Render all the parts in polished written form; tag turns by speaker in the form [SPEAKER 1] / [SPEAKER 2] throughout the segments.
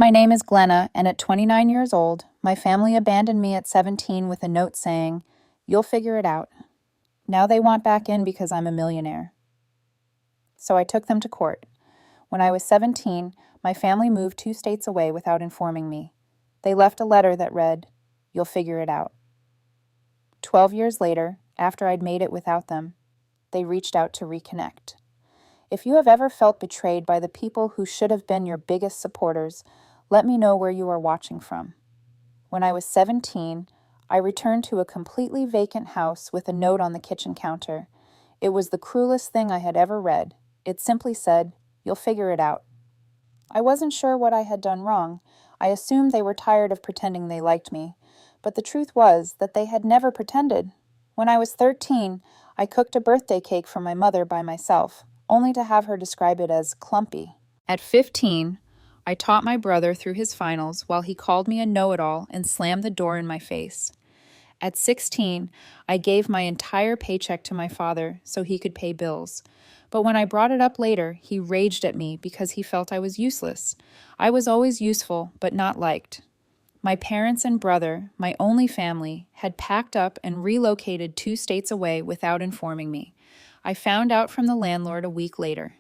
[SPEAKER 1] My name is Glenna, and at 29 years old, my family abandoned me at 17 with a note saying, "You'll figure it out." Now they want back in because I'm a millionaire. So I took them to court. When I was 17, my family moved 2 states away without informing me. They left a letter that read, "You'll figure it out." 12 years later, after I'd made it without them, they reached out to reconnect. If you have ever felt betrayed by the people who should have been your biggest supporters, let me know where you are watching from. When I was 17, I returned to a completely vacant house with a note on the kitchen counter. It was the cruelest thing I had ever read. It simply said, "You'll figure it out." I wasn't sure what I had done wrong. I assumed they were tired of pretending they liked me. But the truth was that they had never pretended. When I was 13, I cooked a birthday cake for my mother by myself, only to have her describe it as clumpy. At 15, I taught my brother through his finals while he called me a know-it-all and slammed the door in my face. At 16, I gave my entire paycheck to my father so he could pay bills. But when I brought it up later, he raged at me because he felt I was useless. I was always useful, but not liked. My parents and brother, my only family, had packed up and relocated 2 states away without informing me. I found out from the landlord a week later.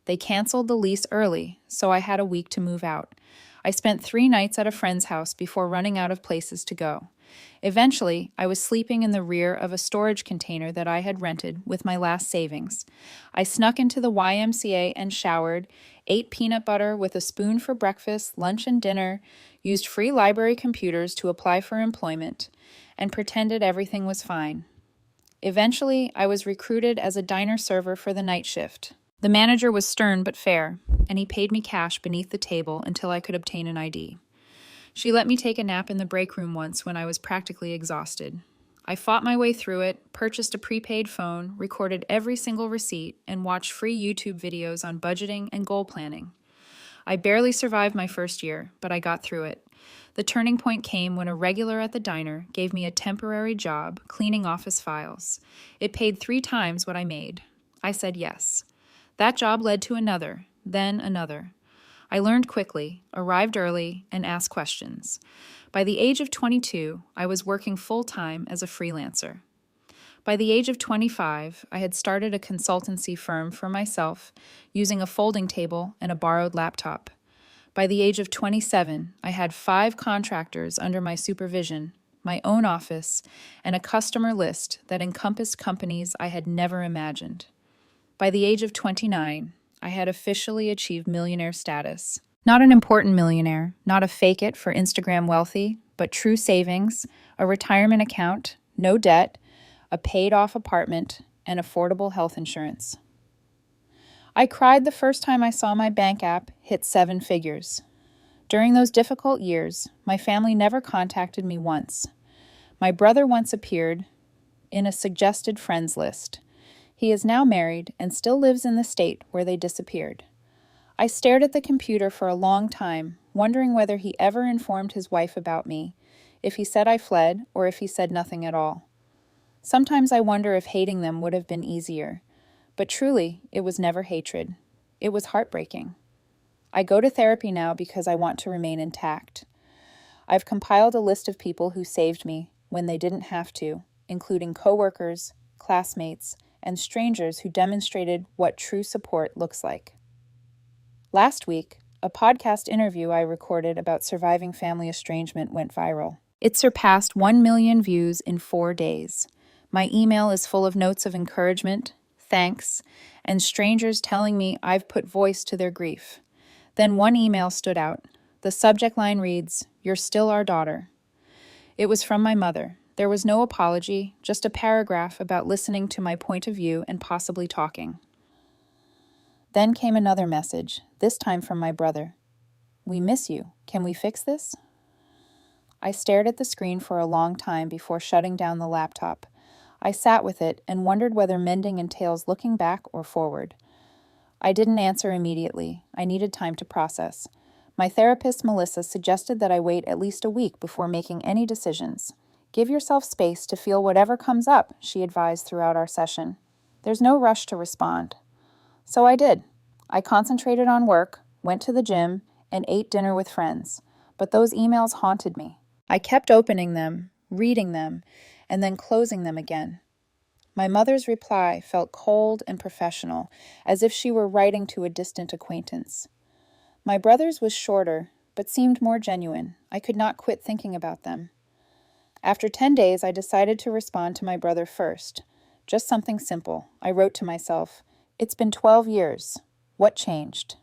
[SPEAKER 1] They canceled the lease early, so I had a week to move out. I spent 3 nights at a friend's house before running out of places to go. Eventually, I was sleeping in the rear of a storage container that I had rented with my last savings. I snuck into the YMCA and showered, ate peanut butter with a spoon for breakfast, lunch, and dinner, used free library computers to apply for employment, and pretended everything was fine. Eventually, I was recruited as a diner server for the night shift. The manager was stern but fair, and he paid me cash beneath the table until I could obtain an ID. She let me take a nap in the break room once when I was practically exhausted. I fought my way through it, purchased a prepaid phone, recorded every single receipt, and watched free YouTube videos on budgeting and goal planning. I barely survived my first year, but I got through it. The turning point came when a regular at the diner gave me a temporary job cleaning office files. It paid 3 times what I made. I said yes. That job led to another, then another. I learned quickly, arrived early, and asked questions. By the age of 22, I was working full-time as a freelancer. By the age of 25, I had started a consultancy firm for myself using a folding table and a borrowed laptop. By the age of 27, I had 5 contractors under my supervision, my own office, and a customer list that encompassed companies I had never imagined. By the age of 29, I had officially achieved millionaire status. Not an important millionaire, not a fake it for Instagram wealthy, but true savings, a retirement account, no debt, a paid-off apartment, and affordable health insurance. I cried the first time I saw my bank app hit 7 figures. During those difficult years, my family never contacted me once. My brother once appeared in a suggested friends list. He is now married and still lives in the state where they disappeared. I stared at the computer for a long time, wondering whether he ever informed his wife about me, if he said I fled, or if he said nothing at all. Sometimes I wonder if hating them would have been easier, but truly, it was never hatred. It was heartbreaking. I go to therapy now because I want to remain intact. I've compiled a list of people who saved me when they didn't have to, including coworkers, classmates, and strangers who demonstrated what true support looks like. Last week, a podcast interview I recorded about surviving family estrangement went viral. It surpassed 1 million views in 4 days. My email is full of notes of encouragement, thanks, and strangers telling me I've put voice to their grief. Then one email stood out. The subject line reads, "You're still our daughter." It was from my mother. There was no apology, just a paragraph about listening to my point of view and possibly talking. Then came another message, this time from my brother. "We miss you. Can we fix this?" I stared at the screen for a long time before shutting down the laptop. I sat with it and wondered whether mending entails looking back or forward. I didn't answer immediately. I needed time to process. My therapist, Melissa, suggested that I wait at least a week before making any decisions. Give yourself space to feel whatever comes up, she advised throughout our session. There's no rush to respond. So I did. I concentrated on work, went to the gym, and ate dinner with friends, but those emails haunted me. I kept opening them, reading them, and then closing them again. My mother's reply felt cold and professional, as if she were writing to a distant acquaintance. My brother's was shorter, but seemed more genuine. I could not quit thinking about them. After 10 days, I decided to respond to my brother first. Just something simple. I wrote to myself, "It's been 12 years. What changed?"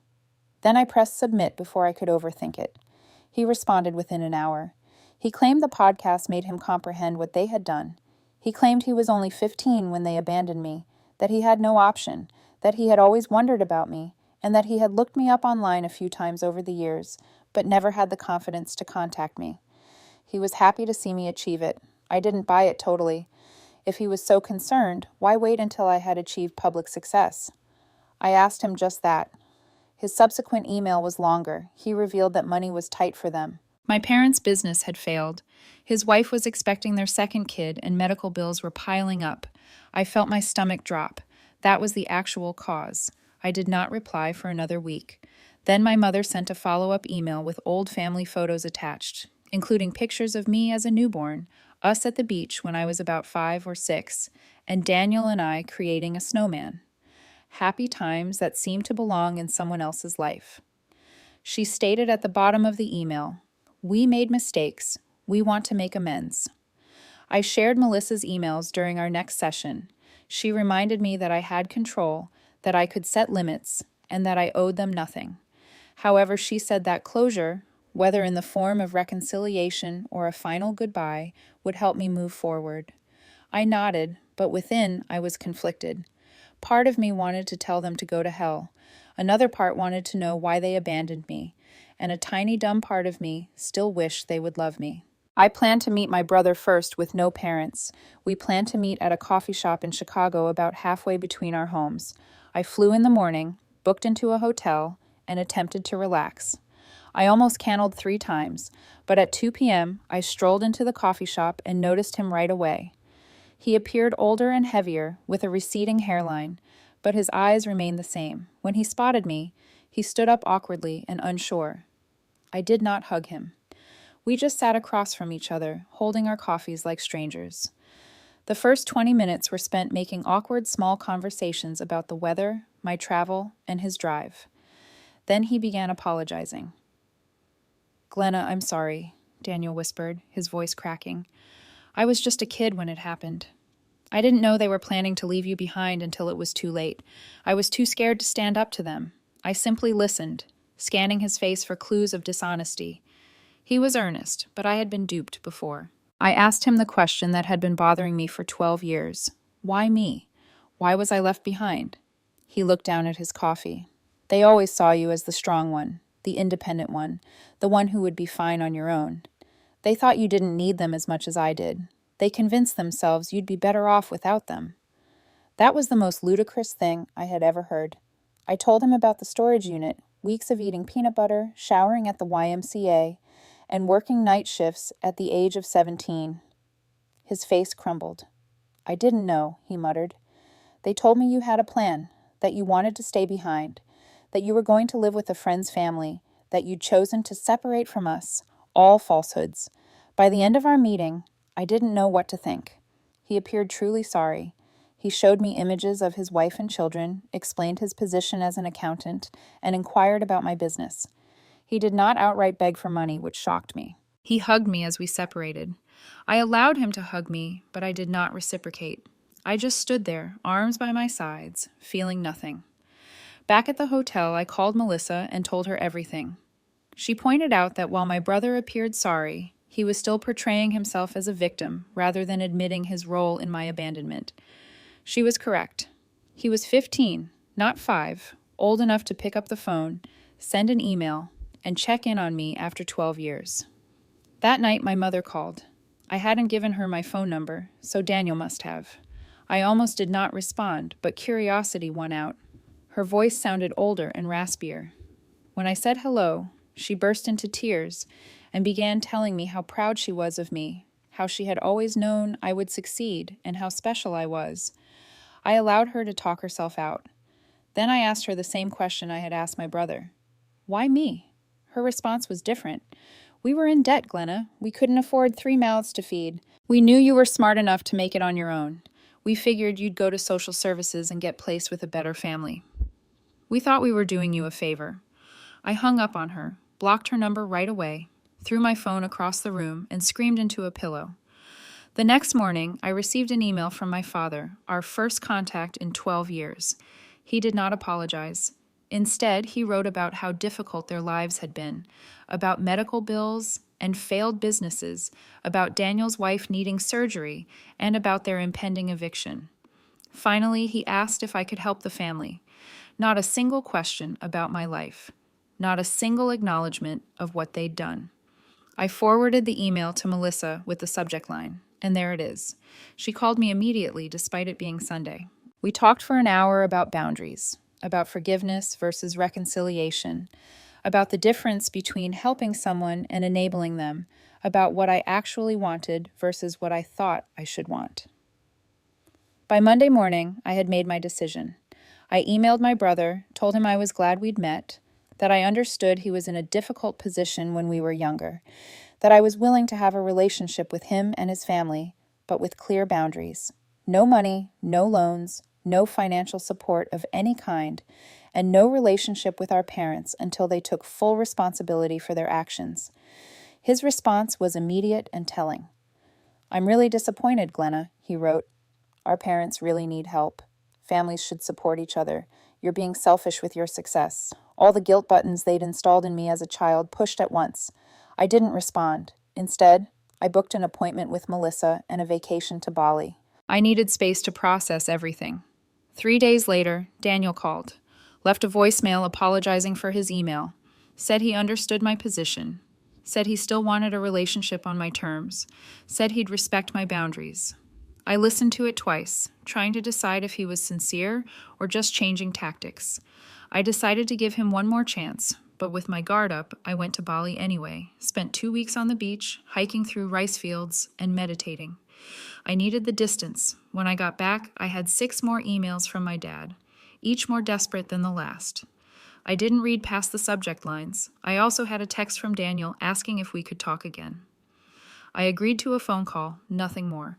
[SPEAKER 1] Then I pressed submit before I could overthink it. He responded within an hour. He claimed the podcast made him comprehend what they had done. He claimed he was only 15 when they abandoned me, that he had no option, that he had always wondered about me, and that he had looked me up online a few times over the years, but never had the confidence to contact me. He was happy to see me achieve it. I didn't buy it totally. If he was so concerned, why wait until I had achieved public success? I asked him just that. His subsequent email was longer. He revealed that money was tight for them. My parents' business had failed. His wife was expecting their second kid, and medical bills were piling up. I felt my stomach drop. That was the actual cause. I did not reply for another week. Then my mother sent a follow-up email with old family photos attached, including pictures of me as a newborn, us at the beach when I was about 5 or 6, and Daniel and I creating a snowman. Happy times that seemed to belong in someone else's life. She stated at the bottom of the email, "We made mistakes. We want to make amends." I shared Melissa's emails during our next session. She reminded me that I had control, that I could set limits, and that I owed them nothing. However, she said that closure, whether in the form of reconciliation or a final goodbye, would help me move forward. I nodded, but within I was conflicted. Part of me wanted to tell them to go to hell. Another part wanted to know why they abandoned me, and a tiny dumb part of me still wished they would love me. I planned to meet my brother first with no parents. We planned to meet at a coffee shop in Chicago about halfway between our homes. I flew in the morning, booked into a hotel, and attempted to relax. I almost canceled 3 times, but at 2 p.m., I strolled into the coffee shop and noticed him right away. He appeared older and heavier, with a receding hairline, but his eyes remained the same. When he spotted me, he stood up awkwardly and unsure. I did not hug him. We just sat across from each other, holding our coffees like strangers. The first 20 minutes were spent making awkward small conversations about the weather, my travel, and his drive. Then he began apologizing. "Glenna, I'm sorry," Daniel whispered, his voice cracking. "I was just a kid when it happened. I didn't know they were planning to leave you behind until it was too late. I was too scared to stand up to them. I simply listened, scanning his face for clues of dishonesty. He was earnest, but I had been duped before. I asked him the question that had been bothering me for 12 years. Why me? Why was I left behind? He looked down at his coffee. They always saw you as the strong one, the independent one, the one who would be fine on your own. They thought you didn't need them as much as I did. They convinced themselves you'd be better off without them." That was the most ludicrous thing I had ever heard. I told him about the storage unit, weeks of eating peanut butter, showering at the YMCA, and working night shifts at the age of 17. His face crumbled. "I didn't know," he muttered. "They told me you had a plan, that you wanted to stay behind, that you were going to live with a friend's family, that you'd chosen to separate from us. All falsehoods. By the end of our meeting, I didn't know what to think." He appeared truly sorry. He showed me images of his wife and children, explained his position as an accountant, and inquired about my business. He did not outright beg for money, which shocked me. He hugged me as we separated. I allowed him to hug me, but I did not reciprocate. I just stood there, arms by my sides, feeling nothing. Back at the hotel, I called Melissa and told her everything. She pointed out that while my brother appeared sorry, he was still portraying himself as a victim rather than admitting his role in my abandonment. She was correct. He was 15, not 5, old enough to pick up the phone, send an email, and check in on me after 12 years. That night, my mother called. I hadn't given her my phone number, so Daniel must have. I almost did not respond, but curiosity won out. Her voice sounded older and raspier. When I said hello, she burst into tears and began telling me how proud she was of me, how she had always known I would succeed, and how special I was. I allowed her to talk herself out. Then I asked her the same question I had asked my brother. Why me? Her response was different. We were in debt, Glenna. We couldn't afford 3 mouths to feed. We knew you were smart enough to make it on your own. We figured you'd go to social services and get placed with a better family. We thought we were doing you a favor. I hung up on her, blocked her number right away, threw my phone across the room, and screamed into a pillow. The next morning, I received an email from my father, our first contact in 12 years. He did not apologize. Instead, he wrote about how difficult their lives had been, about medical bills and failed businesses, about Daniel's wife needing surgery, and about their impending eviction. Finally, he asked if I could help the family. Not a single question about my life. Not a single acknowledgement of what they'd done. I forwarded the email to Melissa with the subject line, and there it is. She called me immediately despite it being Sunday. We talked for an hour about boundaries, about forgiveness versus reconciliation, about the difference between helping someone and enabling them, about what I actually wanted versus what I thought I should want. By Monday morning, I had made my decision. I emailed my brother, told him I was glad we'd met, that I understood he was in a difficult position when we were younger, that I was willing to have a relationship with him and his family, but with clear boundaries. No money, no loans, no financial support of any kind, and no relationship with our parents until they took full responsibility for their actions. His response was immediate and telling. I'm really disappointed, Glenna, he wrote. Our parents really need help. Families should support each other. You're being selfish with your success. All the guilt buttons they'd installed in me as a child pushed at once. I didn't respond. Instead, I booked an appointment with Melissa and a vacation to Bali. I needed space to process everything. 3 days later, Daniel called, left a voicemail apologizing for his email, said he understood my position, said he still wanted a relationship on my terms, said he'd respect my boundaries. I listened to it twice, trying to decide if he was sincere or just changing tactics. I decided to give him one more chance, but with my guard up, I went to Bali anyway, spent 2 weeks on the beach, hiking through rice fields, and meditating. I needed the distance. When I got back, I had 6 more emails from my dad, each more desperate than the last. I didn't read past the subject lines. I also had a text from Daniel asking if we could talk again. I agreed to a phone call, nothing more.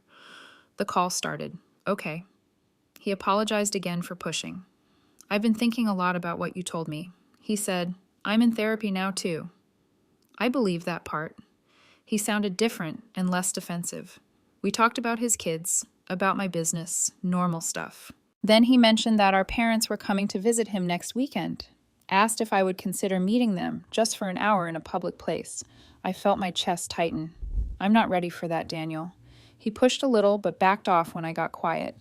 [SPEAKER 1] The call started. Okay. He apologized again for pushing. I've been thinking a lot about what you told me. He said, I'm in therapy now too. I believe that part. He sounded different and less defensive. We talked about his kids, about my business, normal stuff. Then he mentioned that our parents were coming to visit him next weekend. Asked if I would consider meeting them just for an hour in a public place. I felt my chest tighten. I'm not ready for that, Daniel. He pushed a little but backed off when I got quiet.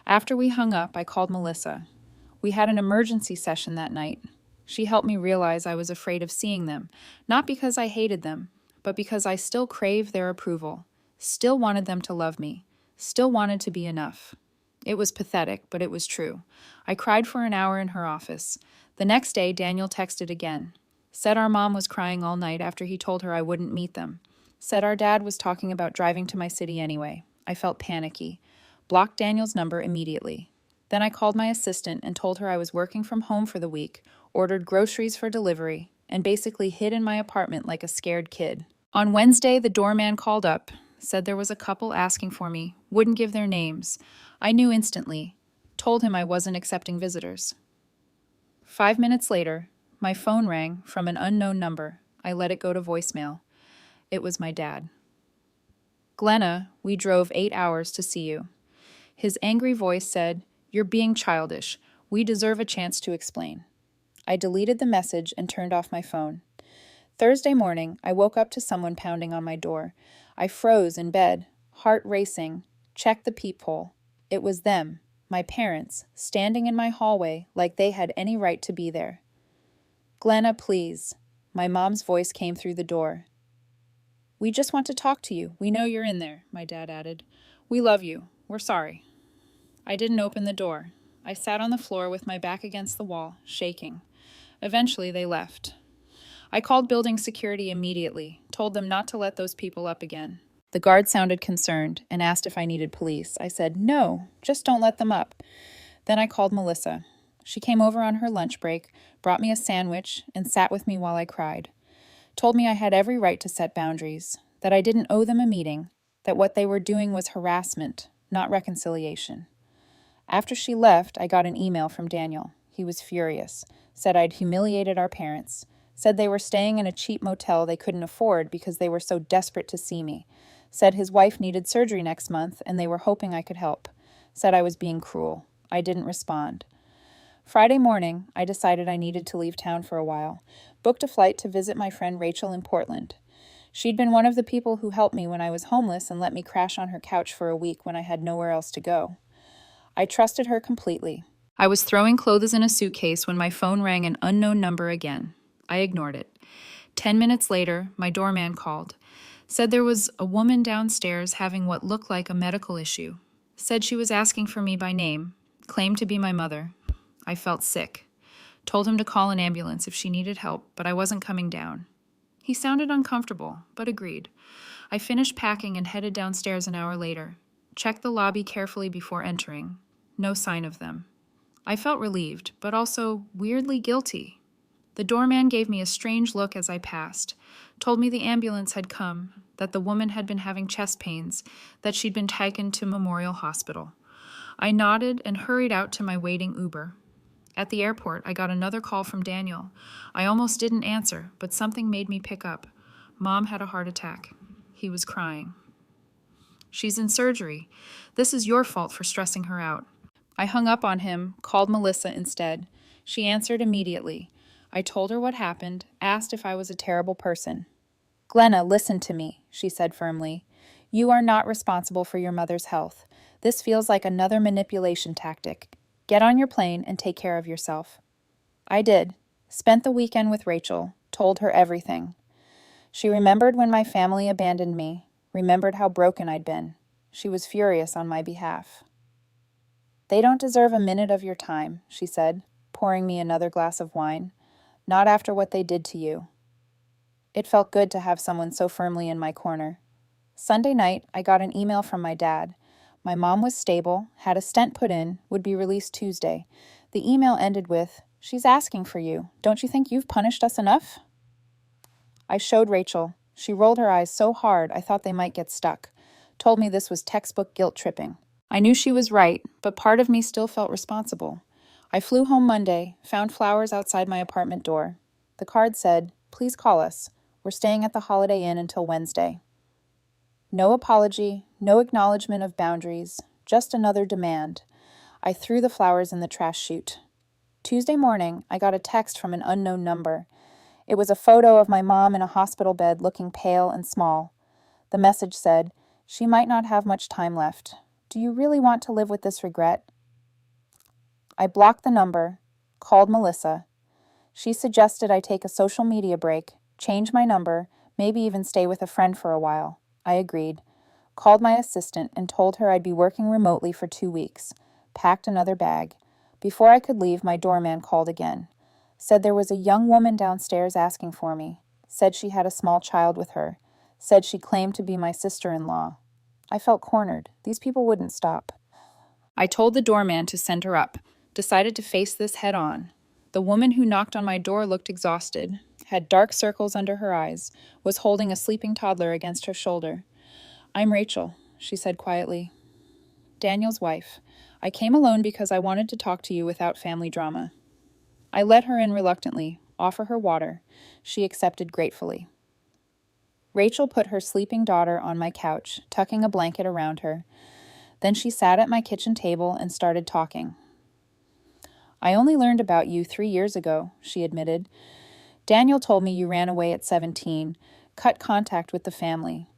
[SPEAKER 1] After we hung up, I called Melissa. We had an emergency session that night. She helped me realize I was afraid of seeing them, not because I hated them, but because I still craved their approval, still wanted them to love me, still wanted to be enough. It was pathetic, but it was true. I cried for an hour in her office. The next day, Daniel texted again. Said our mom was crying all night after he told her I wouldn't meet them. Said our dad was talking about driving to my city anyway. I felt panicky. Blocked Daniel's number immediately. Then I called my assistant and told her I was working from home for the week, ordered groceries for delivery, and basically hid in my apartment like a scared kid. On Wednesday, the doorman called up, said there was a couple asking for me, wouldn't give their names. I knew instantly. Told him I wasn't accepting visitors. 5 minutes later, my phone rang from an unknown number. I let it go to voicemail. It was my dad. Glenna, we drove 8 hours to see you. His angry voice said, You're being childish. We deserve a chance to explain. I deleted the message and turned off my phone. Thursday morning, I woke up to someone pounding on my door. I froze in bed, heart racing, checked the peephole. It was them, my parents, standing in my hallway like they had any right to be there. Glenna, please. My mom's voice came through the door. We just want to talk to you. We know you're in there, my dad added. We love you. We're sorry. I didn't open the door. I sat on the floor with my back against the wall, shaking. Eventually, they left. I called building security immediately, told them not to let those people up again. The guard sounded concerned and asked if I needed police. I said, no, just don't let them up. Then I called Melissa. She came over on her lunch break, brought me a sandwich, and sat with me while I cried. Told me I had every right to set boundaries, that I didn't owe them a meeting, that what they were doing was harassment, not reconciliation. After she left, I got an email from Daniel. He was furious, said I'd humiliated our parents, said they were staying in a cheap motel they couldn't afford because they were so desperate to see me, said his wife needed surgery next month and they were hoping I could help, said I was being cruel. I didn't respond. Friday morning, I decided I needed to leave town for a while, booked a flight to visit my friend Rachel in Portland. She'd been one of the people who helped me when I was homeless and let me crash on her couch for a week when I had nowhere else to go. I trusted her completely. I was throwing clothes in a suitcase when my phone rang an unknown number again. I ignored it. 10 minutes later, my doorman called. Said there was a woman downstairs having what looked like a medical issue. Said she was asking for me by name. Claimed to be my mother. I felt sick. Told him to call an ambulance if she needed help, but I wasn't coming down. He sounded uncomfortable, but agreed. I finished packing and headed downstairs an hour later. Checked the lobby carefully before entering. No sign of them. I felt relieved, but also weirdly guilty. The doorman gave me a strange look as I passed, told me the ambulance had come, that the woman had been having chest pains, that she'd been taken to Memorial Hospital. I nodded and hurried out to my waiting Uber. At the airport, I got another call from Daniel. I almost didn't answer, but something made me pick up. Mom had a heart attack. He was crying. She's in surgery. This is your fault for stressing her out. I hung up on him, called Melissa instead. She answered immediately. I told her what happened, asked if I was a terrible person. Glenna, listen to me, she said firmly. You are not responsible for your mother's health. This feels like another manipulation tactic. Get on your plane and take care of yourself. I did. Spent the weekend with Rachel, told her everything. She remembered when my family abandoned me, remembered how broken I'd been. She was furious on my behalf. They don't deserve a minute of your time, she said, pouring me another glass of wine. Not after what they did to you. It felt good to have someone so firmly in my corner. Sunday night, I got an email from my dad. My mom was stable, had a stent put in, would be released Tuesday. The email ended with, "She's asking for you. Don't you think you've punished us enough?" I showed Rachel. She rolled her eyes so hard I thought they might get stuck. Told me this was textbook guilt tripping. I knew she was right, but part of me still felt responsible. I flew home Monday, found flowers outside my apartment door. The card said, "Please call us. We're staying at the Holiday Inn until Wednesday." No apology, no acknowledgement of boundaries, just another demand. I threw the flowers in the trash chute. Tuesday morning, I got a text from an unknown number. It was a photo of my mom in a hospital bed looking pale and small. The message said, "She might not have much time left. Do you really want to live with this regret?" I blocked the number, called Melissa. She suggested I take a social media break, change my number, maybe even stay with a friend for a while. I agreed. Called my assistant and told her I'd be working remotely for 2 weeks. Packed another bag. Before I could leave, my doorman called again. Said there was a young woman downstairs asking for me. Said she had a small child with her. Said she claimed to be my sister-in-law. I felt cornered. These people wouldn't stop. I told the doorman to send her up. Decided to face this head on. The woman who knocked on my door looked exhausted, had dark circles under her eyes, was holding a sleeping toddler against her shoulder. "I'm Rachel," she said quietly. "Daniel's wife. I came alone because I wanted to talk to you without family drama." I let her in reluctantly, offer her water. She accepted gratefully. Rachel put her sleeping daughter on my couch, tucking a blanket around her. Then she sat at my kitchen table and started talking. "I only learned about you 3 years ago," she admitted. "Daniel told me you ran away at 17, cut contact with the family.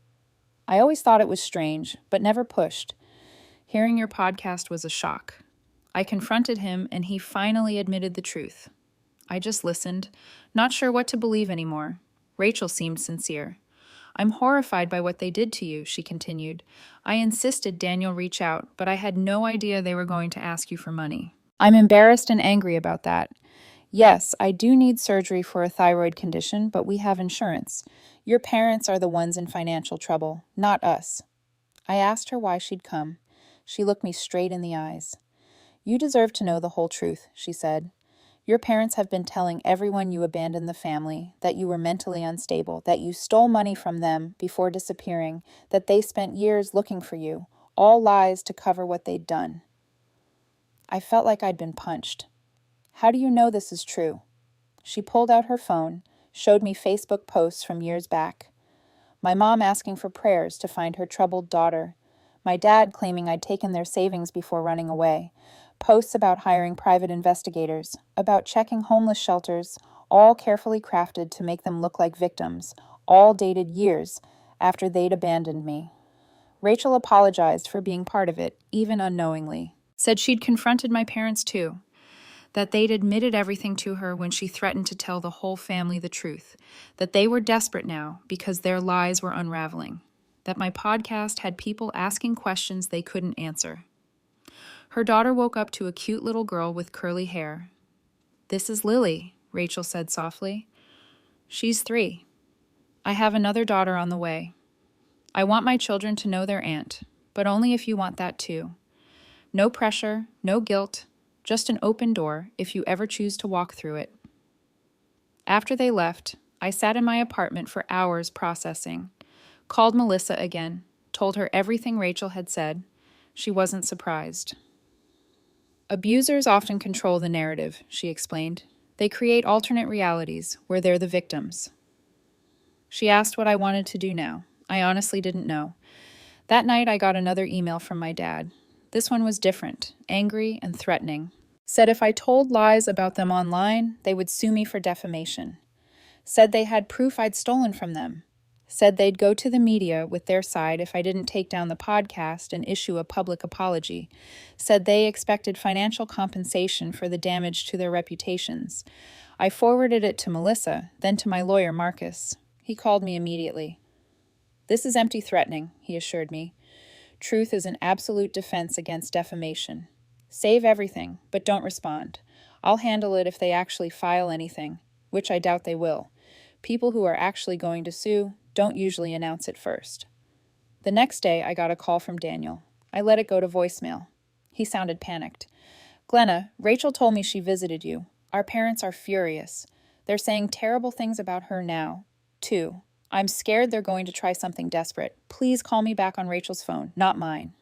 [SPEAKER 1] I always thought it was strange, but never pushed. Hearing your podcast was a shock. I confronted him, and he finally admitted the truth. I just listened, not sure what to believe anymore. Rachel seemed sincere. I'm horrified by what they did to you," she continued. "I insisted Daniel reach out, but I had no idea they were going to ask you for money. I'm embarrassed and angry about that. Yes, I do need surgery for a thyroid condition, but we have insurance. Your parents are the ones in financial trouble, not us." I asked her why she'd come. She looked me straight in the eyes. "You deserve to know the whole truth," she said. Your parents have been telling everyone you abandoned the family, that you were mentally unstable, that you stole money from them before disappearing, that they spent years looking for you, all lies to cover what they'd done. I felt like I'd been punched. How do you know this is true? She pulled out her phone, showed me Facebook posts from years back. My mom asking for prayers to find her troubled daughter. My dad claiming I'd taken their savings before running away. Posts about hiring private investigators, about checking homeless shelters, all carefully crafted to make them look like victims, all dated years after they'd abandoned me. Rachel apologized for being part of it, even unknowingly. Said she'd confronted my parents too, that they'd admitted everything to her when she threatened to tell the whole family the truth, that they were desperate now because their lies were unraveling, that my podcast had people asking questions they couldn't answer. Her daughter woke up to a cute little girl with curly hair. "This is Lily," Rachel said softly. "She's 3. I have another daughter on the way. I want my children to know their aunt, but only if you want that too. No pressure, no guilt, just an open door if you ever choose to walk through it." After they left, I sat in my apartment for hours processing. Called Melissa again, told her everything Rachel had said. She wasn't surprised. "Abusers often control the narrative," she explained. "They create alternate realities where they're the victims." She asked what I wanted to do now. I honestly didn't know. That night I got another email from my dad. This one was different, angry and threatening. Said if I told lies about them online, they would sue me for defamation. Said they had proof I'd stolen from them. Said they'd go to the media with their side if I didn't take down the podcast and issue a public apology. Said they expected financial compensation for the damage to their reputations. I forwarded it to Melissa, then to my lawyer, Marcus. He called me immediately. "This is empty threatening," he assured me. "Truth is an absolute defense against defamation. Save everything, but don't respond. I'll handle it if they actually file anything, which I doubt they will. People who are actually going to sue don't usually announce it first." The next day, I got a call from Daniel. I let it go to voicemail. He sounded panicked. "Glenna, Rachel told me she visited you. Our parents are furious. They're saying terrible things about her now, too. I'm scared they're going to try something desperate. Please call me back on Rachel's phone, not mine."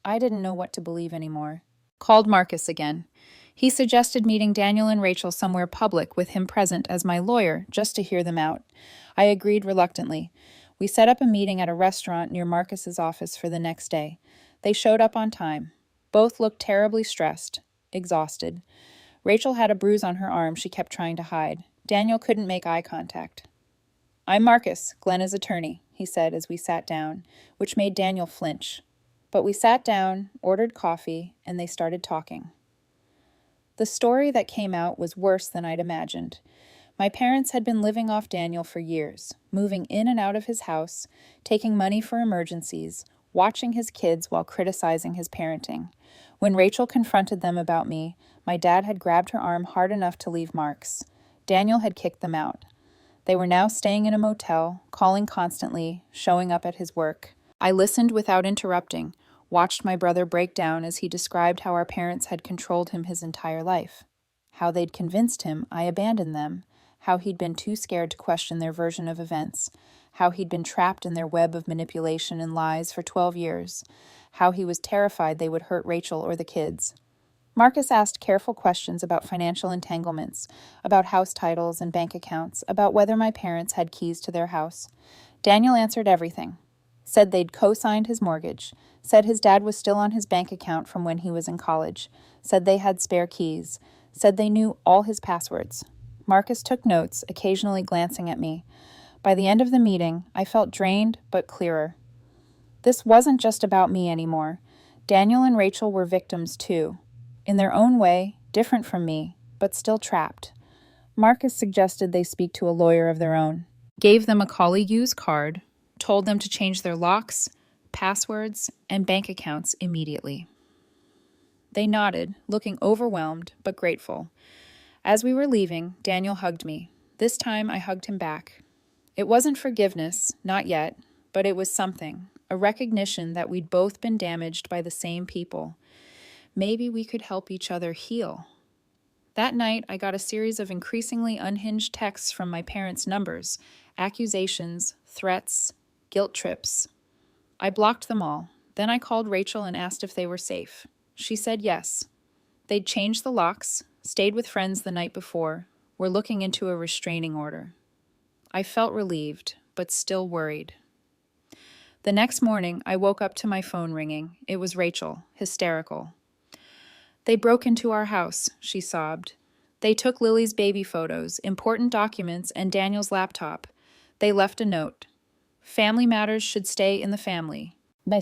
[SPEAKER 1] I didn't know what to believe anymore. Called Marcus again. He suggested meeting Daniel and Rachel somewhere public with him present as my lawyer, just to hear them out. I agreed reluctantly. We set up a meeting at a restaurant near Marcus's office for the next day. They showed up on time. Both looked terribly stressed, exhausted. Rachel had a bruise on her arm she kept trying to hide. Daniel couldn't make eye contact. "I'm Marcus, Glenna's attorney," he said as we sat down, which made Daniel flinch. But we sat down, ordered coffee, and they started talking. The story that came out was worse than I'd imagined. My parents had been living off Daniel for years, moving in and out of his house, taking money for emergencies, watching his kids while criticizing his parenting. When Rachel confronted them about me, my dad had grabbed her arm hard enough to leave marks. Daniel had kicked them out. They were now staying in a motel, calling constantly, showing up at his work. I listened without interrupting, watched my brother break down as he described how our parents had controlled him his entire life, how they'd convinced him I abandoned them, how he'd been too scared to question their version of events, how he'd been trapped in their web of manipulation and lies for 12 years, how he was terrified they would hurt Rachel or the kids. Marcus asked careful questions about financial entanglements, about house titles and bank accounts, about whether my parents had keys to their house. Daniel answered everything. Said they'd co-signed his mortgage, said his dad was still on his bank account from when he was in college, said they had spare keys, said they knew all his passwords. Marcus took notes, occasionally glancing at me. By the end of the meeting, I felt drained but clearer. This wasn't just about me anymore. Daniel and Rachel were victims too. In their own way, different from me, but still trapped. Marcus suggested they speak to a lawyer of their own. Gave them a colleague use card, told them to change their locks, passwords, and bank accounts immediately. They nodded, looking overwhelmed but grateful. As we were leaving, Daniel hugged me. This time I hugged him back. It wasn't forgiveness, not yet, but it was something, a recognition that we'd both been damaged by the same people. Maybe we could help each other heal. That night, I got a series of increasingly unhinged texts from my parents' numbers, accusations, threats, guilt trips. I blocked them all. Then I called Rachel and asked if they were safe. She said yes. They'd changed the locks, stayed with friends the night before, were looking into a restraining order. I felt relieved, but still worried. The next morning, I woke up to my phone ringing. It was Rachel, hysterical. "They broke into our house," she sobbed. "They took Lily's baby photos, important documents, and Daniel's laptop. They left a note. Family matters should stay in the family." I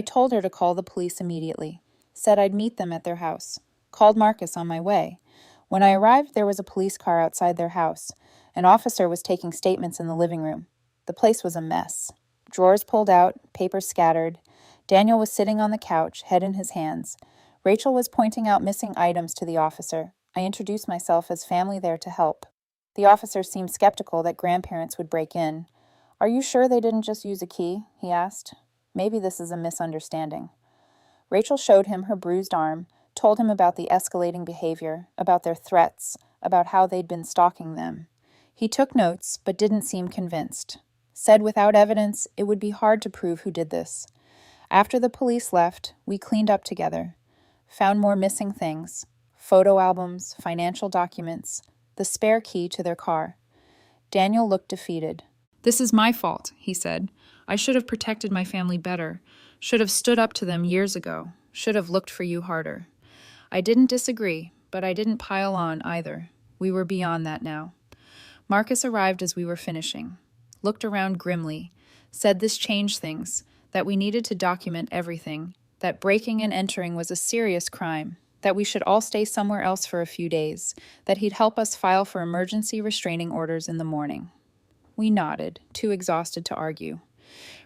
[SPEAKER 1] told her to call the police immediately. Said I'd meet them at their house. Called Marcus on my way. When I arrived, there was a police car outside their house. An officer was taking statements in the living room. The place was a mess. Drawers pulled out, papers scattered. Daniel was sitting on the couch, head in his hands. Rachel was pointing out missing items to the officer. I introduced myself as family there to help. The officer seemed skeptical that grandparents would break in. "Are you sure they didn't just use a key?" he asked. "Maybe this is a misunderstanding." Rachel showed him her bruised arm, told him about the escalating behavior, about their threats, about how they'd been stalking them. He took notes, but didn't seem convinced. Said without evidence, it would be hard to prove who did this. After the police left, we cleaned up together. Found more missing things: photo albums, financial documents, the spare key to their car. Daniel looked defeated. "This is my fault," he said. "I should have protected my family better. Should have stood up to them years ago. Should have looked for you harder." I didn't disagree, but I didn't pile on either. We were beyond that now. Marcus arrived as we were finishing. Looked around grimly. Said this changed things, that we needed to document everything, that breaking and entering was a serious crime, that we should all stay somewhere else for a few days, that he'd help us file for emergency restraining orders in the morning. We nodded, too exhausted to argue.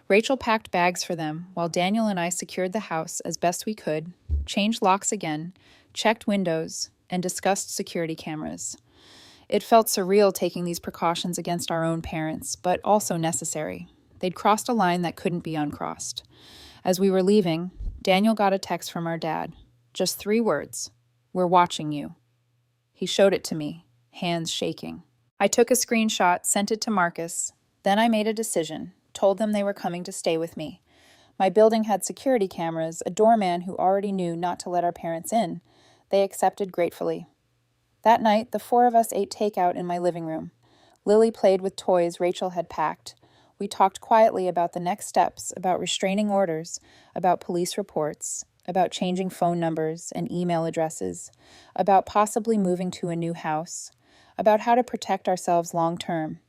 [SPEAKER 1] Rachel packed bags for them, while Daniel and I secured the house as best we could, changed locks again, checked windows, and discussed security cameras. It felt surreal taking these precautions against our own parents, but also necessary. They'd crossed a line that couldn't be uncrossed. As we were leaving, Daniel got a text from our dad. Just 3 words: "We're watching you." He showed it to me, hands shaking. I took a screenshot, sent it to Marcus. Then I made a decision, told them they were coming to stay with me. My building had security cameras, a doorman who already knew not to let our parents in. They accepted gratefully. That night, the 4 of us ate takeout in my living room. Lily played with toys Rachel had packed. We talked quietly about the next steps, about restraining orders, about police reports, about changing phone numbers and email addresses, about possibly moving to a new house, about how to protect ourselves long term.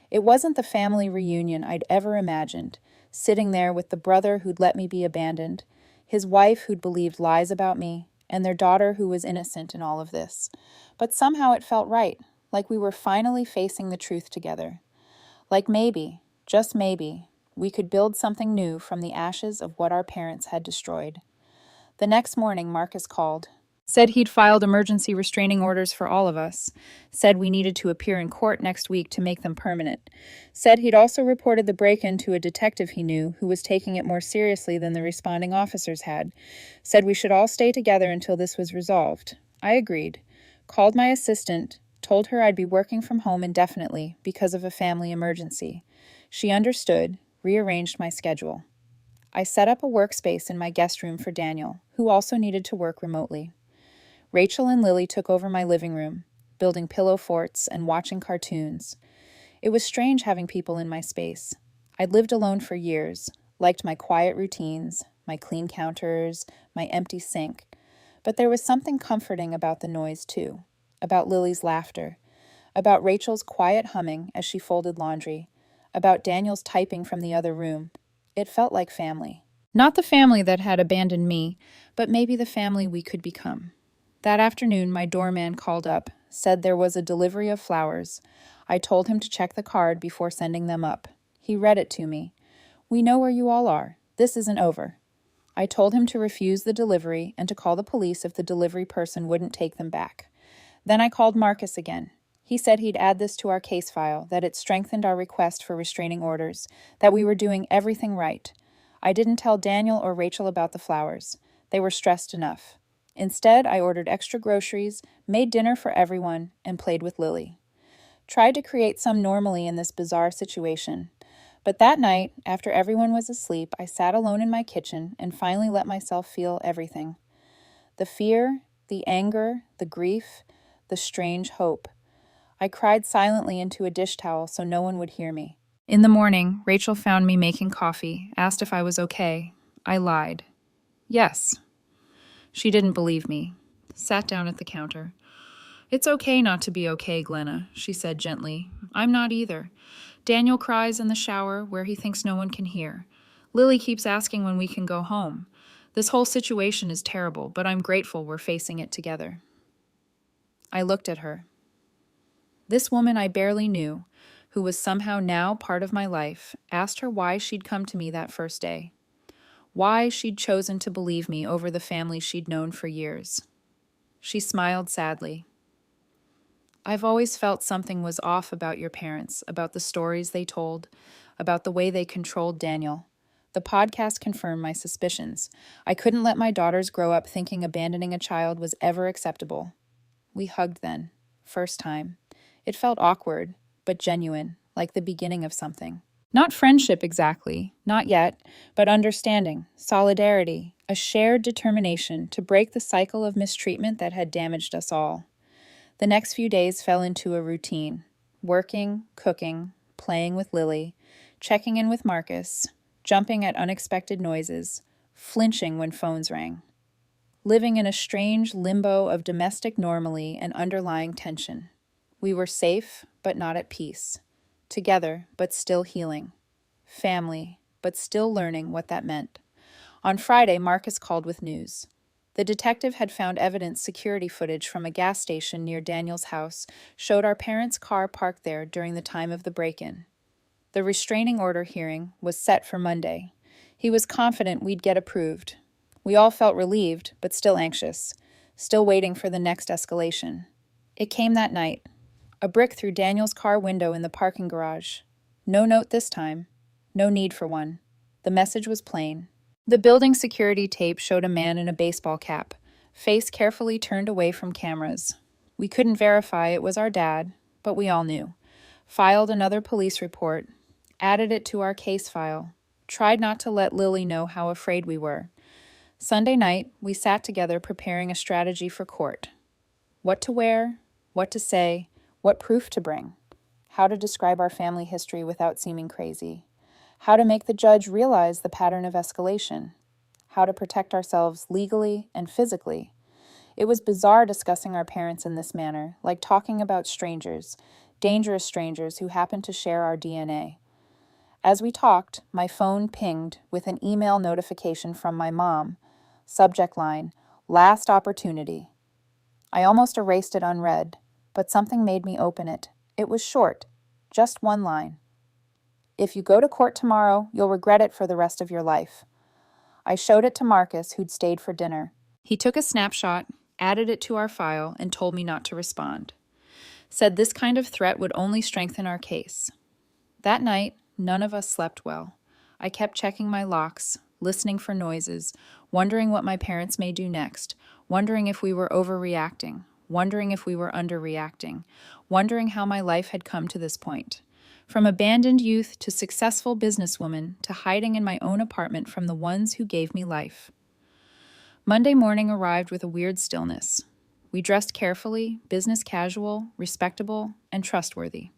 [SPEAKER 1] It wasn't the family reunion I'd ever imagined, sitting there with the brother who'd let me be abandoned, his wife who'd believed lies about me, and their daughter who was innocent in all of this. But somehow it felt right, like we were finally facing the truth together. Like maybe, just maybe, we could build something new from the ashes of what our parents had destroyed. The next morning, Marcus called. Said he'd filed emergency restraining orders for all of us. Said we needed to appear in court next week to make them permanent. Said he'd also reported the break-in to a detective he knew who was taking it more seriously than the responding officers had. Said we should all stay together until this was resolved. I agreed. Called my assistant, told her I'd be working from home indefinitely because of a family emergency. She understood, rearranged my schedule. I set up a workspace in my guest room for Daniel, who also needed to work remotely. Rachel and Lily took over my living room, building pillow forts and watching cartoons. It was strange having people in my space. I'd lived alone for years, liked my quiet routines, my clean counters, my empty sink. But there was something comforting about the noise, too, about Lily's laughter, about Rachel's quiet humming as she folded laundry, about Daniel's typing from the other room. It felt like family. Not the family that had abandoned me, but maybe the family we could become. That afternoon, my doorman called up, said there was a delivery of flowers. I told him to check the card before sending them up. He read it to me. "We know where you all are. This isn't over." I told him to refuse the delivery and to call the police if the delivery person wouldn't take them back. Then I called Marcus again. He said he'd add this to our case file, that it strengthened our request for restraining orders, that we were doing everything right. I didn't tell Daniel or Rachel about the flowers. They were stressed enough. Instead, I ordered extra groceries, made dinner for everyone, and played with Lily. Tried to create some normalcy in this bizarre situation. But that night, after everyone was asleep, I sat alone in my kitchen and finally let myself feel everything. The fear, the anger, the grief, the strange hope. I cried silently into a dish towel so no one would hear me. In the morning, Rachel found me making coffee, asked if I was okay. I lied. Yes. She didn't believe me. Sat down at the counter. "It's okay not to be okay, Glenna," she said gently. "I'm not either. Daniel cries in the shower where he thinks no one can hear. Lily keeps asking when we can go home. This whole situation is terrible, but I'm grateful we're facing it together." I looked at her. This woman I barely knew, who was somehow now part of my life, asked her why she'd come to me that first day. Why she'd chosen to believe me over the family she'd known for years. She smiled sadly. "I've always felt something was off about your parents, about the stories they told, about the way they controlled Daniel. The podcast confirmed my suspicions. I couldn't let my daughters grow up thinking abandoning a child was ever acceptable." We hugged then. First time. It felt awkward, but genuine, like the beginning of something. Not friendship exactly, not yet, but understanding, solidarity, a shared determination to break the cycle of mistreatment that had damaged us all. The next few days fell into a routine. Working, cooking, playing with Lily, checking in with Marcus, jumping at unexpected noises, flinching when phones rang. Living in a strange limbo of domestic normalcy and underlying tension. We were safe, but not at peace. Together, but still healing. Family, but still learning what that meant. On Friday, Marcus called with news. The detective had found evidence security footage from a gas station near Daniel's house showed our parents' car parked there during the time of the break-in. The restraining order hearing was set for Monday. He was confident we'd get approved. We all felt relieved, but still anxious, still waiting for the next escalation. It came that night. A brick through Daniel's car window in the parking garage. No note this time. No need for one. The message was plain. The building security tape showed a man in a baseball cap, face carefully turned away from cameras. We couldn't verify it was our dad, but we all knew. Filed another police report, added it to our case file, tried not to let Lily know how afraid we were. Sunday night, we sat together preparing a strategy for court. What to wear, what to say, what proof to bring, how to describe our family history without seeming crazy, how to make the judge realize the pattern of escalation, how to protect ourselves legally and physically. It was bizarre discussing our parents in this manner, like talking about strangers, dangerous strangers who happened to share our DNA. As we talked, my phone pinged with an email notification from my mom. Subject line, "Last opportunity." I almost erased it unread, but something made me open it. It was short, just one line. "If you go to court tomorrow, you'll regret it for the rest of your life." I showed it to Marcus, who'd stayed for dinner. He took a snapshot, added it to our file, and told me not to respond. Said this kind of threat would only strengthen our case. That night, none of us slept well. I kept checking my locks, listening for noises, wondering what my parents may do next, wondering if we were overreacting, wondering if we were underreacting, wondering how my life had come to this point. From abandoned youth to successful businesswoman to hiding in my own apartment from the ones who gave me life. Monday morning arrived with a weird stillness. We dressed carefully, business casual, respectable, and trustworthy.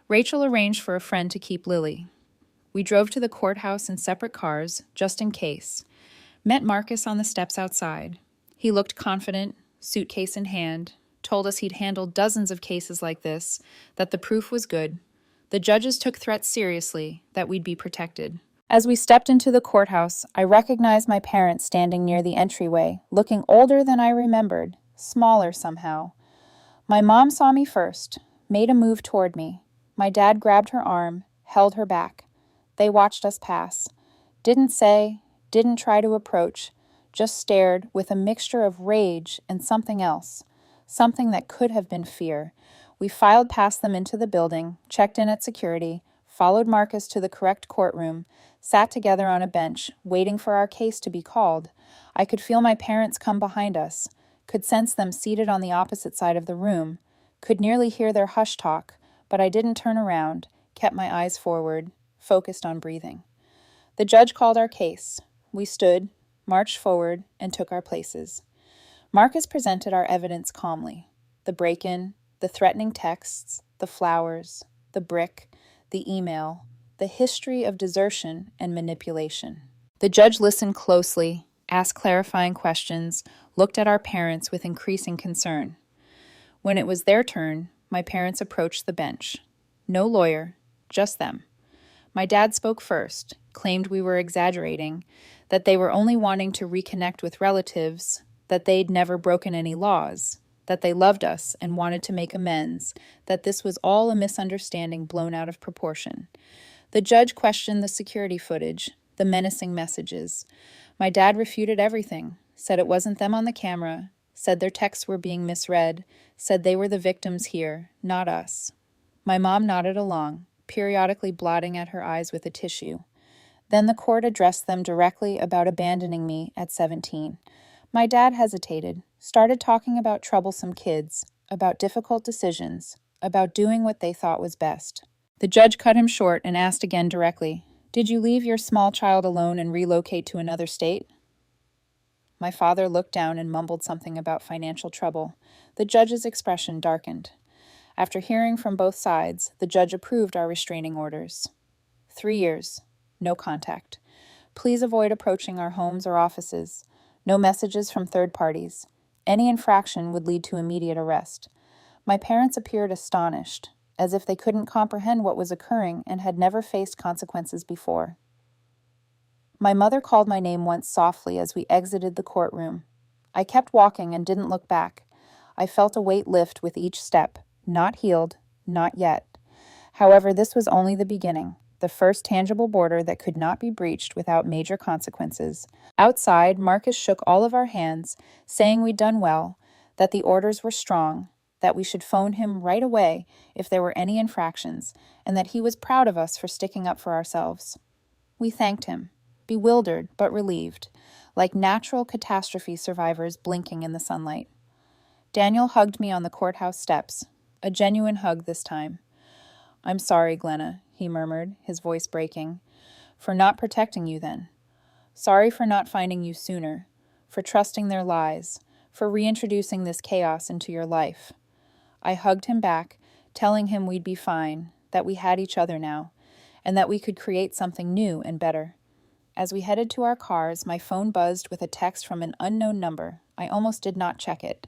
[SPEAKER 1] Rachel arranged for a friend to keep Lily. We drove to the courthouse in separate cars, just in case. Met Marcus on the steps outside. He looked confident, suitcase in hand, told us he'd handled dozens of cases like this, that the proof was good. The judges took threats seriously, that we'd be protected. As we stepped into the courthouse, I recognized my parents standing near the entryway, looking older than I remembered, smaller somehow. My mom saw me first, made a move toward me. My dad grabbed her arm, held her back. They watched us pass. Didn't say, didn't try to approach, just stared with a mixture of rage and something else, something that could have been fear. We filed past them into the building, checked in at security, followed Marcus to the correct courtroom, sat together on a bench, waiting for our case to be called. I could feel my parents come behind us, could sense them seated on the opposite side of the room, could nearly hear their hush talk, but I didn't turn around, kept my eyes forward, focused on breathing. The judge called our case. We stood, marched forward, and took our places. Marcus presented our evidence calmly. The break-in, the threatening texts, the flowers, the brick, the email, the history of desertion and manipulation. The judge listened closely, asked clarifying questions, looked at our parents with increasing concern. When it was their turn, my parents approached the bench. No lawyer, just them. My dad spoke first, claimed we were exaggerating, that they were only wanting to reconnect with relatives, that they'd never broken any laws, that they loved us and wanted to make amends, that this was all a misunderstanding blown out of proportion. The judge questioned the security footage, the menacing messages. My dad refuted everything, said it wasn't them on the camera, said their texts were being misread, said they were the victims here, not us. My mom nodded along, periodically blotting at her eyes with a tissue. Then the court addressed them directly about abandoning me at 17. My dad hesitated, started talking about troublesome kids, about difficult decisions, about doing what they thought was best. The judge cut him short and asked again directly, "Did you leave your small child alone and relocate to another state?" My father looked down and mumbled something about financial trouble. The judge's expression darkened. After hearing from both sides, the judge approved our restraining orders. 3 years. No contact. Please avoid approaching our homes or offices. No messages from third parties. Any infraction would lead to immediate arrest. My parents appeared astonished, as if they couldn't comprehend what was occurring and had never faced consequences before. My mother called my name once softly as we exited the courtroom. I kept walking and didn't look back. I felt a weight lift with each step. Not healed, not yet. However, this was only the beginning, the first tangible border that could not be breached without major consequences. Outside, Marcus shook all of our hands, saying we'd done well, that the orders were strong, that we should phone him right away if there were any infractions, and that he was proud of us for sticking up for ourselves. We thanked him, bewildered but relieved, like natural catastrophe survivors blinking in the sunlight. Daniel hugged me on the courthouse steps, a genuine hug this time. "I'm sorry, Glenna," he murmured, his voice breaking, "for not protecting you then. Sorry for not finding you sooner, for trusting their lies, for reintroducing this chaos into your life." I hugged him back, telling him we'd be fine, that we had each other now, and that we could create something new and better. As we headed to our cars, my phone buzzed with a text from an unknown number. I almost did not check it.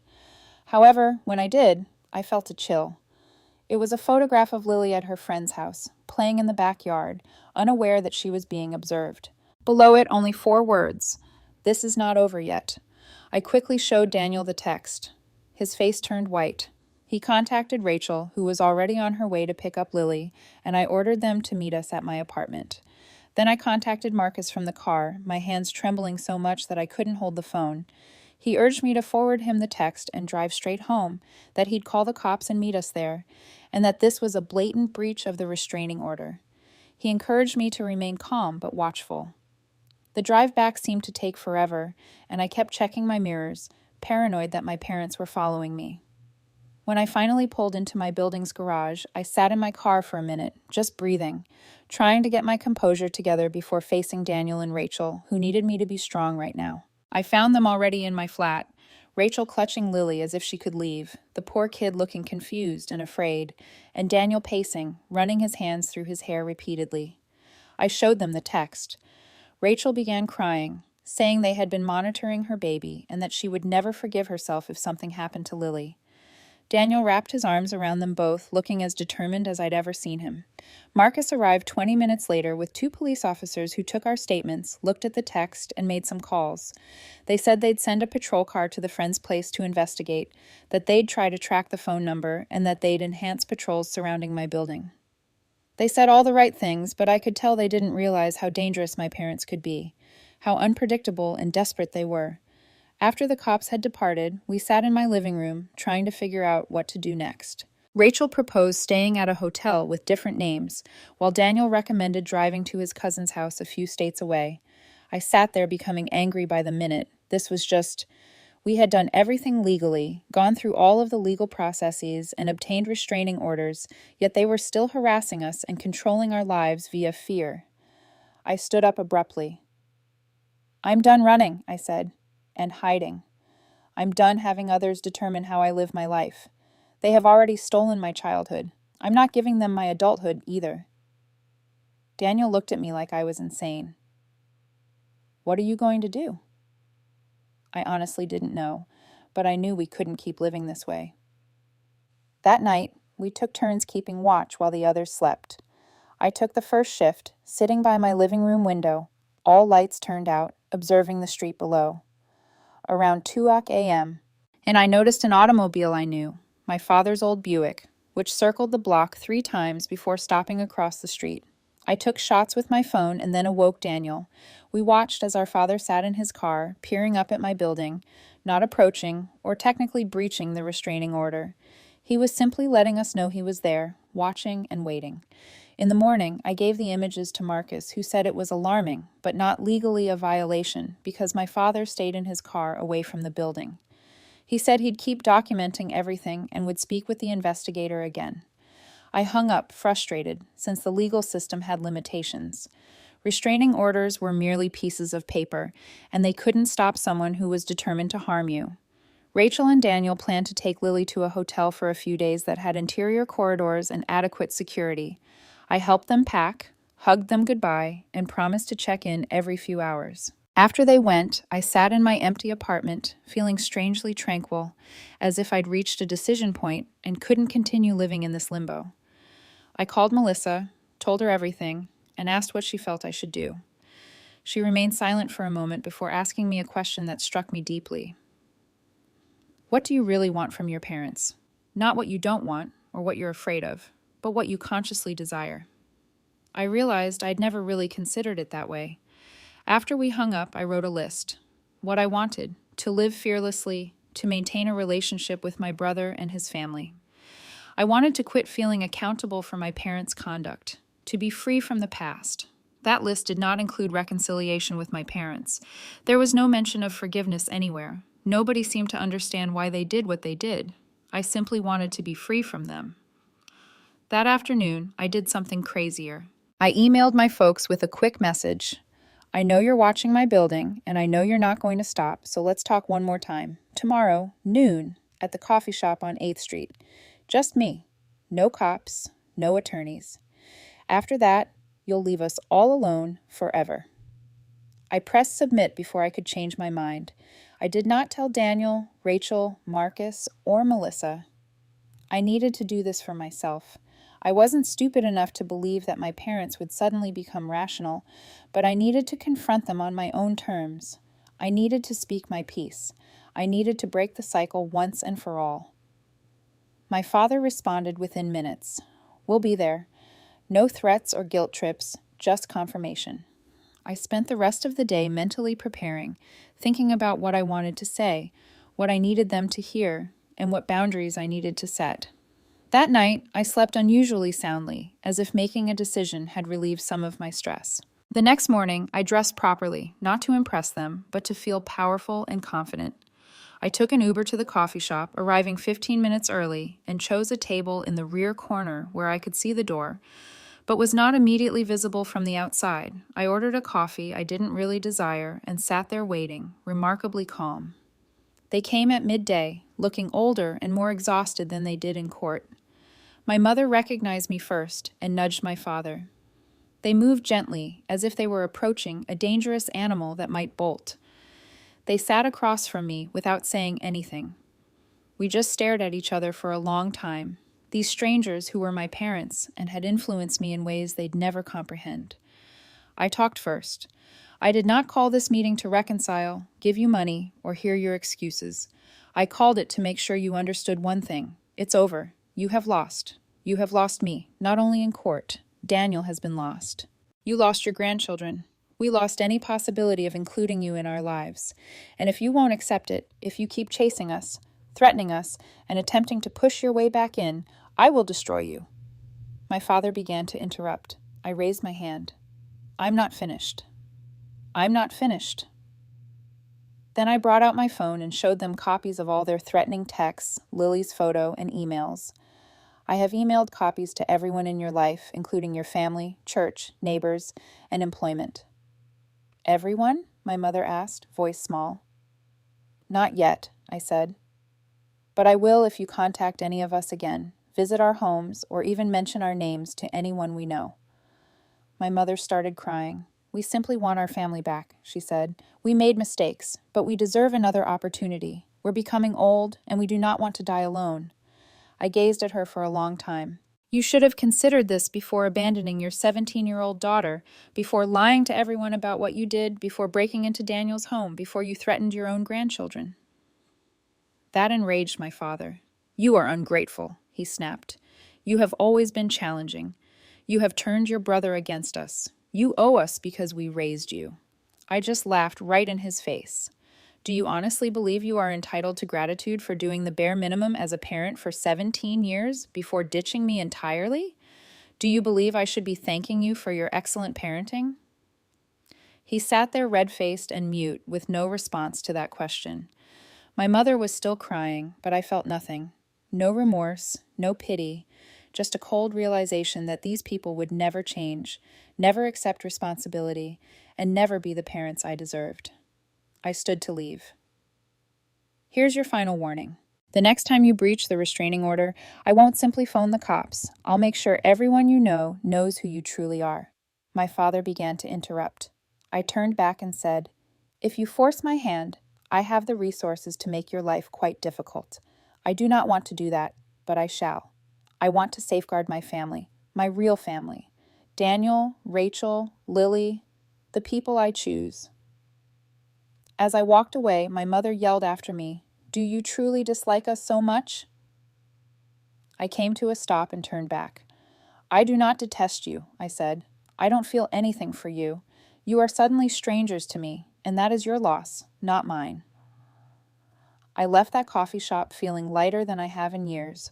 [SPEAKER 1] However, when I did, I felt a chill. It was a photograph of Lily at her friend's house, playing in the backyard, unaware that she was being observed. Below it, only 4 words: "This is not over yet." I quickly showed Daniel the text. His face turned white. He contacted Rachel, who was already on her way to pick up Lily, and I ordered them to meet us at my apartment. Then I contacted Marcus from the car, my hands trembling so much that I couldn't hold the phone. He urged me to forward him the text and drive straight home, that he'd call the cops and meet us there, and that this was a blatant breach of the restraining order. He encouraged me to remain calm but watchful. The drive back seemed to take forever, and I kept checking my mirrors, paranoid that my parents were following me. When I finally pulled into my building's garage, I sat in my car for a minute, just breathing, trying to get my composure together before facing Daniel and Rachel, who needed me to be strong right now. I found them already in my flat, Rachel clutching Lily as if she could leave, the poor kid looking confused and afraid, and Daniel pacing, running his hands through his hair repeatedly. I showed them the text. Rachel began crying, saying they had been monitoring her baby and that she would never forgive herself if something happened to Lily. Daniel wrapped his arms around them both, looking as determined as I'd ever seen him. Marcus arrived 20 minutes later with 2 police officers who took our statements, looked at the text, and made some calls. They said they'd send a patrol car to the friend's place to investigate, that they'd try to track the phone number, and that they'd enhance patrols surrounding my building. They said all the right things, but I could tell they didn't realize how dangerous my parents could be, how unpredictable and desperate they were. After the cops had departed, we sat in my living room, trying to figure out what to do next. Rachel proposed staying at a hotel with different names, while Daniel recommended driving to his cousin's house a few states away. I sat there becoming angry by the minute. We had done everything legally, gone through all of the legal processes, and obtained restraining orders, yet they were still harassing us and controlling our lives via fear. I stood up abruptly. "I'm done running," I said, "and hiding. I'm done having others determine how I live my life. They have already stolen my childhood. I'm not giving them my adulthood either." Daniel looked at me like I was insane. "What are you going to do?" I honestly didn't know, but I knew we couldn't keep living this way. That night, we took turns keeping watch while the others slept. I took the first shift, sitting by my living room window, all lights turned out, observing the street below. Around 2 a.m., and I noticed an automobile I knew, my father's old Buick, which circled the block 3 times before stopping across the street. I took shots with my phone and then awoke Daniel. We watched as our father sat in his car, peering up at my building, not approaching or technically breaching the restraining order. He was simply letting us know he was there, watching and waiting. In the morning, I gave the images to Marcus, who said it was alarming, but not legally a violation, because my father stayed in his car away from the building. He said he'd keep documenting everything and would speak with the investigator again. I hung up, frustrated, since the legal system had limitations. Restraining orders were merely pieces of paper, and they couldn't stop someone who was determined to harm you. Rachel and Daniel planned to take Lily to a hotel for a few days that had interior corridors and adequate security. I helped them pack, hugged them goodbye, and promised to check in every few hours. After they went, I sat in my empty apartment, feeling strangely tranquil, as if I'd reached a decision point and couldn't continue living in this limbo. I called Melissa, told her everything, and asked what she felt I should do. She remained silent for a moment before asking me a question that struck me deeply. "What do you really want from your parents? Not what you don't want or what you're afraid of, but what you consciously desire." I realized I'd never really considered it that way. After we hung up, I wrote a list. What I wanted: to live fearlessly, to maintain a relationship with my brother and his family. I wanted to quit feeling accountable for my parents' conduct, to be free from the past. That list did not include reconciliation with my parents. There was no mention of forgiveness anywhere. Nobody seemed to understand why they did what they did. I simply wanted to be free from them. That afternoon, I did something crazier. I emailed my folks with a quick message. "I know you're watching my building, and I know you're not going to stop, so let's talk one more time. Tomorrow, noon, at the coffee shop on 8th Street. Just me. No cops, no attorneys. After that, you'll leave us all alone forever." I pressed submit before I could change my mind. I did not tell Daniel, Rachel, Marcus, or Melissa. I needed to do this for myself. I wasn't stupid enough to believe that my parents would suddenly become rational, but I needed to confront them on my own terms. I needed to speak my piece. I needed to break the cycle once and for all. My father responded within minutes. "We'll be there. No threats or guilt trips, just confirmation." I spent the rest of the day mentally preparing, thinking about what I wanted to say, what I needed them to hear, and what boundaries I needed to set. That night, I slept unusually soundly, as if making a decision had relieved some of my stress. The next morning, I dressed properly, not to impress them, but to feel powerful and confident. I took an Uber to the coffee shop, arriving 15 minutes early, and chose a table in the rear corner where I could see the door, but was not immediately visible from the outside. I ordered a coffee I didn't really desire and sat there waiting, remarkably calm. They came at midday, looking older and more exhausted than they did in court. My mother recognized me first and nudged my father. They moved gently, as if they were approaching a dangerous animal that might bolt. They sat across from me without saying anything. We just stared at each other for a long time, these strangers who were my parents and had influenced me in ways they'd never comprehend. I talked first. I did not call this meeting to reconcile, give you money, or hear your excuses. I called it to make sure you understood one thing. It's over. You have lost. You have lost me, not only in court. Daniel has been lost. You lost your grandchildren. We lost any possibility of including you in our lives. And if you won't accept it, if you keep chasing us, threatening us, and attempting to push your way back in, I will destroy you." My father began to interrupt. I raised my hand. "I'm not finished." I'm not finished. Then I brought out my phone and showed them copies of all their threatening texts, Lily's photo, and emails. I have emailed copies to everyone in your life, including your family, church, neighbors, and employment. Everyone? My mother asked, voice small. Not yet, I said. But I will if you contact any of us again, visit our homes, or even mention our names to anyone we know. My mother started crying. We simply want our family back, she said. We made mistakes, but we deserve another opportunity. We're becoming old, and we do not want to die alone. I gazed at her for a long time. You should have considered this before abandoning your 17-year-old daughter, before lying to everyone about what you did, before breaking into Daniel's home, before you threatened your own grandchildren. That enraged my father. You are ungrateful, he snapped. You have always been challenging. You have turned your brother against us. You owe us because we raised you. I just laughed right in his face. Do you honestly believe you are entitled to gratitude for doing the bare minimum as a parent for 17 years before ditching me entirely? Do you believe I should be thanking you for your excellent parenting? He sat there red-faced and mute with no response to that question. My mother was still crying, but I felt nothing. No remorse, no pity, just a cold realization that these people would never change, never accept responsibility, and never be the parents I deserved. I stood to leave. Here's your final warning. The next time you breach the restraining order, I won't simply phone the cops. I'll make sure everyone you know knows who you truly are. My father began to interrupt. I turned back and said, If you force my hand, I have the resources to make your life quite difficult. I do not want to do that, but I shall. I want to safeguard my family, my real family. Daniel, Rachel, Lily, the people I choose. As I walked away, my mother yelled after me, Do you truly dislike us so much? I came to a stop and turned back. I do not detest you, I said. I don't feel anything for you. You are suddenly strangers to me, and that is your loss, not mine. I left that coffee shop feeling lighter than I have in years.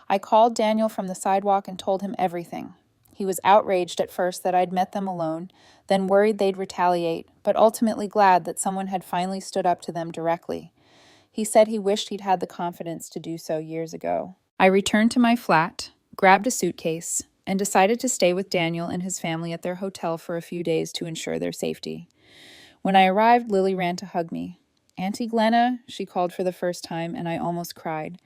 [SPEAKER 1] I called Daniel from the sidewalk and told him everything. He was outraged at first that I'd met them alone, then worried they'd retaliate, but ultimately glad that someone had finally stood up to them directly. He said he wished he'd had the confidence to do so years ago. I returned to my flat, grabbed a suitcase, and decided to stay with Daniel and his family at their hotel for a few days to ensure their safety. When I arrived, Lily ran to hug me. Auntie Glenna, she called for the first time, and I almost cried.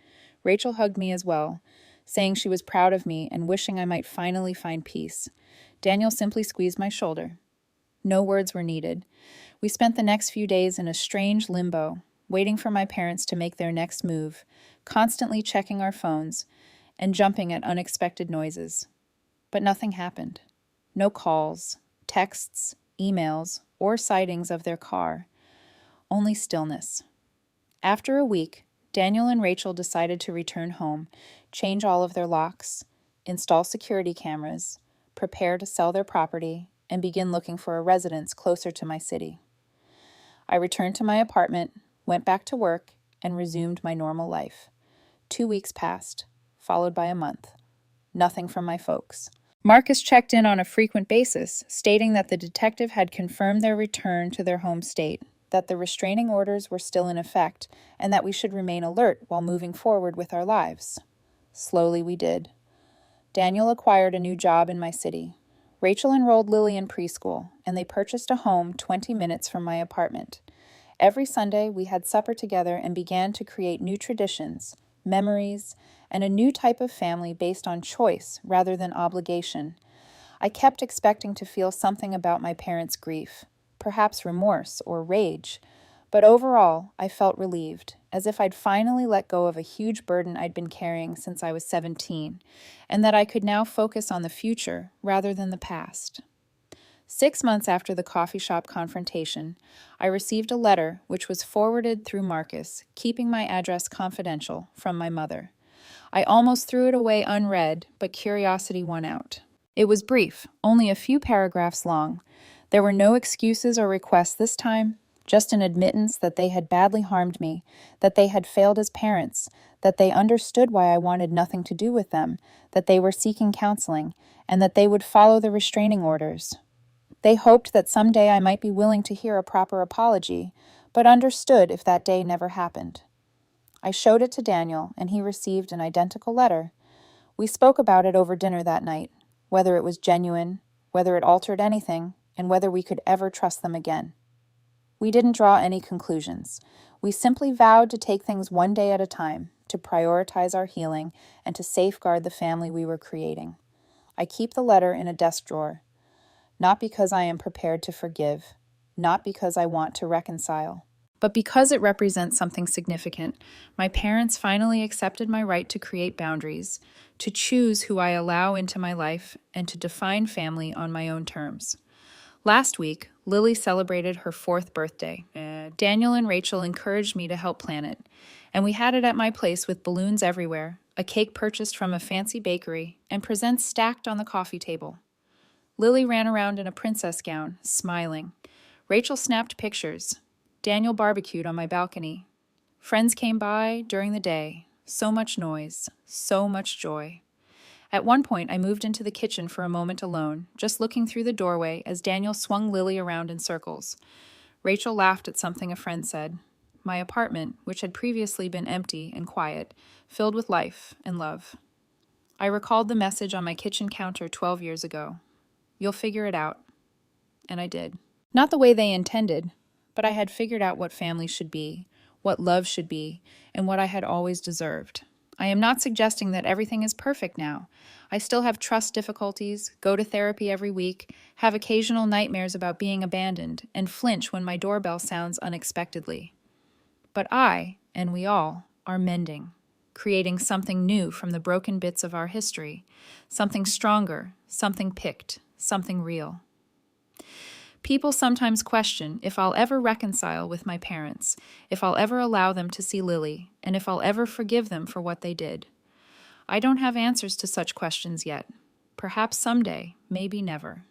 [SPEAKER 1] Rachel hugged me as well, saying she was proud of me and wishing I might finally find peace. Daniel simply squeezed my shoulder. No words were needed. We spent the next few days in a strange limbo, waiting for my parents to make their next move, constantly checking our phones and jumping at unexpected noises. But nothing happened. No calls, texts, emails, or sightings of their car. Only stillness. After a week, Daniel and Rachel decided to return home, change all of their locks, install security cameras, prepare to sell their property, and begin looking for a residence closer to my city. I returned to my apartment, went back to work, and resumed my normal life. 2 weeks passed, followed by a month. Nothing from my folks. Marcus checked in on a frequent basis, stating that the detective had confirmed their return to their home state, that the restraining orders were still in effect, and that we should remain alert while moving forward with our lives. Slowly we did. Daniel acquired a new job in my city. Rachel enrolled Lily in preschool, and they purchased a home 20 minutes from my apartment. Every Sunday, we had supper together and began to create new traditions, memories, and a new type of family based on choice rather than obligation. I kept expecting to feel something about my parents' grief, perhaps remorse or rage, but overall, I felt relieved, as if I'd finally let go of a huge burden I'd been carrying since I was 17, and that I could now focus on the future rather than the past. 6 months after the coffee shop confrontation, I received a letter which was forwarded through Marcus, keeping my address confidential, from my mother. I almost threw it away unread, but curiosity won out. It was brief, only a few paragraphs long. There were no excuses or requests this time, just an admittance that they had badly harmed me, that they had failed as parents, that they understood why I wanted nothing to do with them, that they were seeking counseling, and that they would follow the restraining orders. They hoped that someday I might be willing to hear a proper apology, but understood if that day never happened. I showed it to Daniel, and he received an identical letter. We spoke about it over dinner that night, whether it was genuine, whether it altered anything, and whether we could ever trust them again. We didn't draw any conclusions. We simply vowed to take things one day at a time, to prioritize our healing, and to safeguard the family we were creating. I keep the letter in a desk drawer, not because I am prepared to forgive, not because I want to reconcile, but because it represents something significant. My parents finally accepted my right to create boundaries, to choose who I allow into my life, and to define family on my own terms. Last week, Lily celebrated her 4th birthday. Daniel and Rachel encouraged me to help plan it, and we had it at my place with balloons everywhere, a cake purchased from a fancy bakery, and presents stacked on the coffee table. Lily ran around in a princess gown, smiling. Rachel snapped pictures. Daniel barbecued on my balcony. Friends came by during the day. So much noise, so much joy. At one point, I moved into the kitchen for a moment alone, just looking through the doorway as Daniel swung Lily around in circles. Rachel laughed at something a friend said. My apartment, which had previously been empty and quiet, filled with life and love. I recalled the message on my kitchen counter 12 years ago. You'll figure it out. And I did. Not the way they intended, but I had figured out what family should be, what love should be, and what I had always deserved. I am not suggesting that everything is perfect now. I still have trust difficulties, go to therapy every week, have occasional nightmares about being abandoned, and flinch when my doorbell sounds unexpectedly. But I, and we all, are mending, creating something new from the broken bits of our history, something stronger, something picked, something real. People sometimes question if I'll ever reconcile with my parents, if I'll ever allow them to see Lily, and if I'll ever forgive them for what they did. I don't have answers to such questions yet. Perhaps someday, maybe never.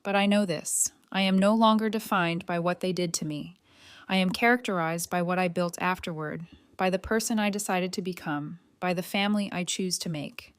[SPEAKER 1] But I know this. I am no longer defined by what they did to me. I am characterized by what I built afterward, by the person I decided to become, by the family I choose to make.